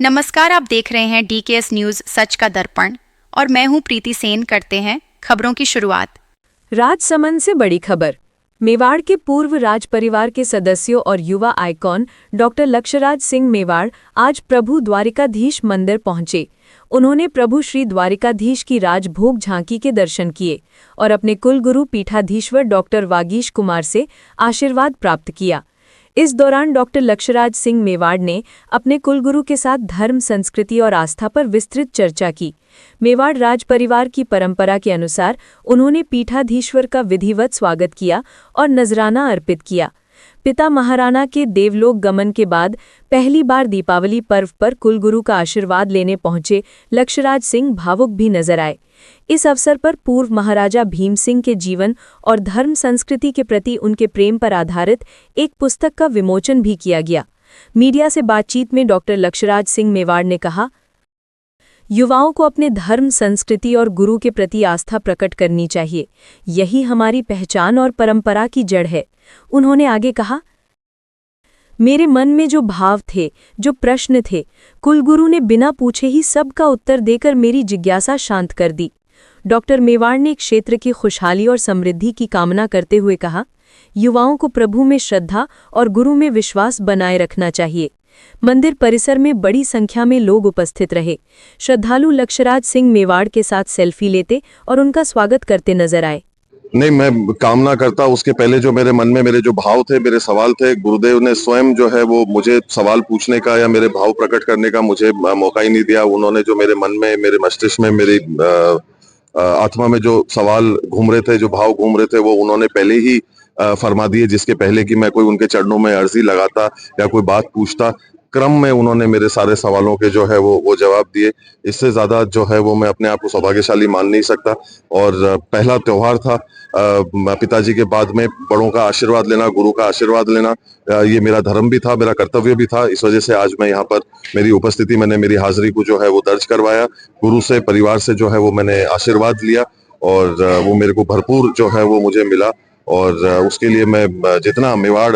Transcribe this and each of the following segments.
नमस्कार, आप देख रहे हैं DKS न्यूज सच का दर्पण और मैं हूं प्रीति सेन। करते हैं खबरों की शुरुआत। राजसमंद से बड़ी खबर। मेवाड़ के पूर्व राज परिवार के सदस्यों और युवा आइकॉन डॉक्टर लक्षराज सिंह मेवाड़ आज प्रभु द्वारिकाधीश मंदिर पहुंचे। उन्होंने प्रभु श्री द्वारिकाधीश की राजभोग झांकी के दर्शन किए और अपने कुलगुरु पीठाधीश्वर डॉक्टर वागीश कुमार से आशीर्वाद प्राप्त किया। इस दौरान डॉक्टर लक्षराज सिंह मेवाड़ ने अपने कुलगुरु के साथ धर्म, संस्कृति और आस्था पर विस्तृत चर्चा की। मेवाड़ राज परिवार की परंपरा के अनुसार उन्होंने पीठाधीश्वर का विधिवत स्वागत किया और नजराना अर्पित किया। पिता महाराणा के देवलोक गमन के बाद पहली बार दीपावली पर्व पर कुलगुरु का आशीर्वाद लेने पहुंचे लक्षराज सिंह भावुक भी नजर आए। इस अवसर पर पूर्व महाराजा भीम सिंह के जीवन और धर्म संस्कृति के प्रति उनके प्रेम पर आधारित एक पुस्तक का विमोचन भी किया गया। मीडिया से बातचीत में डॉक्टर लक्षराज सिंह मेवाड़ ने कहा, युवाओं को अपने धर्म, संस्कृति और गुरु के प्रति आस्था प्रकट करनी चाहिए। यही हमारी पहचान और परंपरा की जड़ है। उन्होंने आगे कहा, मेरे मन में जो भाव थे, जो प्रश्न थे, कुलगुरु ने बिना पूछे ही सबका उत्तर देकर मेरी जिज्ञासा शांत कर दी। डॉक्टर मेवाड़ ने क्षेत्र की खुशहाली और समृद्धि की कामना करते हुए कहा, युवाओं को प्रभु में श्रद्धा और गुरु में विश्वास बनाए रखना चाहिए। मंदिर परिसर में बड़ी संख्या में लोग उपस्थित रहे। श्रद्धालु लक्षराज सिंह मेवाड़ के साथ सेल्फी लेते और उनका स्वागत करते नजर आए। नहीं, मैं कामना करता उसके पहले जो मेरे मन में मेरे जो भाव थे, मेरे सवाल थे, गुरुदेव ने स्वयं जो है वो मुझे सवाल पूछने का या मेरे भाव प्रकट करने का मुझे मौका ही नहीं दिया। उन्होंने जो मेरे मन में, मेरे मस्तिष्क में, मेरी आत्मा में जो सवाल घूम रहे थे, जो भाव घूम रहे थे, वो उन्होंने पहले ही फरमा दिए, जिसके पहले कि मैं कोई उनके चरणों में अर्जी लगाता या कोई बात पूछता। क्रम में उन्होंने मेरे सारे सवालों के जो है वो जवाब दिए। इससे ज्यादा जो है वो मैं अपने आप को सौभाग्यशाली मान नहीं सकता। और पहला त्योहार था, पिताजी के बाद में बड़ों का आशीर्वाद लेना, गुरु का आशीर्वाद लेना, ये मेरा धर्म भी था, मेरा कर्तव्य भी था। इस वजह से आज मैं यहाँ पर मेरी उपस्थिति, मैंने मेरी हाजिरी को जो है वो दर्ज करवाया। गुरु से, परिवार से जो है वो मैंने आशीर्वाद लिया और वो मेरे को भरपूर जो है वो मुझे मिला। और उसके लिए मैं जितना मेवाड़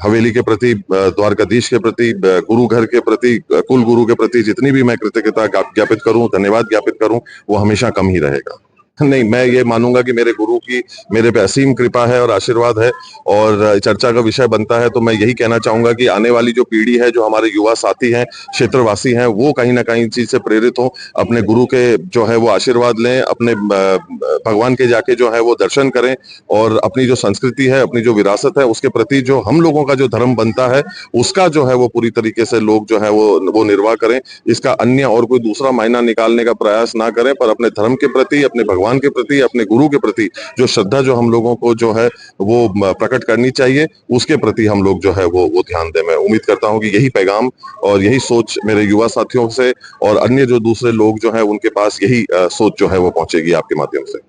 हवेली के प्रति, द्वारकाधीश के प्रति, गुरु घर के प्रति, कुल गुरु के प्रति जितनी भी मैं कृतज्ञता ज्ञापित करूं, धन्यवाद ज्ञापित करूं, वो हमेशा कम ही रहेगा। नहीं, मैं ये मानूंगा कि मेरे गुरु की मेरे पे असीम कृपा है और आशीर्वाद है। और चर्चा का विषय बनता है तो मैं यही कहना चाहूंगा कि आने वाली जो पीढ़ी है, जो हमारे युवा साथी हैं, क्षेत्रवासी हैं, वो कहीं ना कहीं चीज से प्रेरित हो, अपने गुरु के जो है वो आशीर्वाद लें, अपने भगवान के जाके जो है वो दर्शन करें और अपनी जो संस्कृति है, अपनी जो विरासत है, उसके प्रति जो हम लोगों का जो धर्म बनता है, उसका जो है वो पूरी तरीके से लोग जो है वो निर्वाह करें। इसका अन्य और कोई दूसरा मायना निकालने का प्रयास ना करें, पर अपने धर्म के प्रति, अपने भगवान के प्रति, अपने गुरु के प्रति जो श्रद्धा जो हम लोगों को जो है वो प्रकट करनी चाहिए, उसके प्रति हम लोग जो है वो ध्यान दें। मैं उम्मीद करता हूं कि यही पैगाम और यही सोच मेरे युवा साथियों से और अन्य जो दूसरे लोग जो है उनके पास यही सोच जो है वो पहुंचेगी आपके माध्यम से।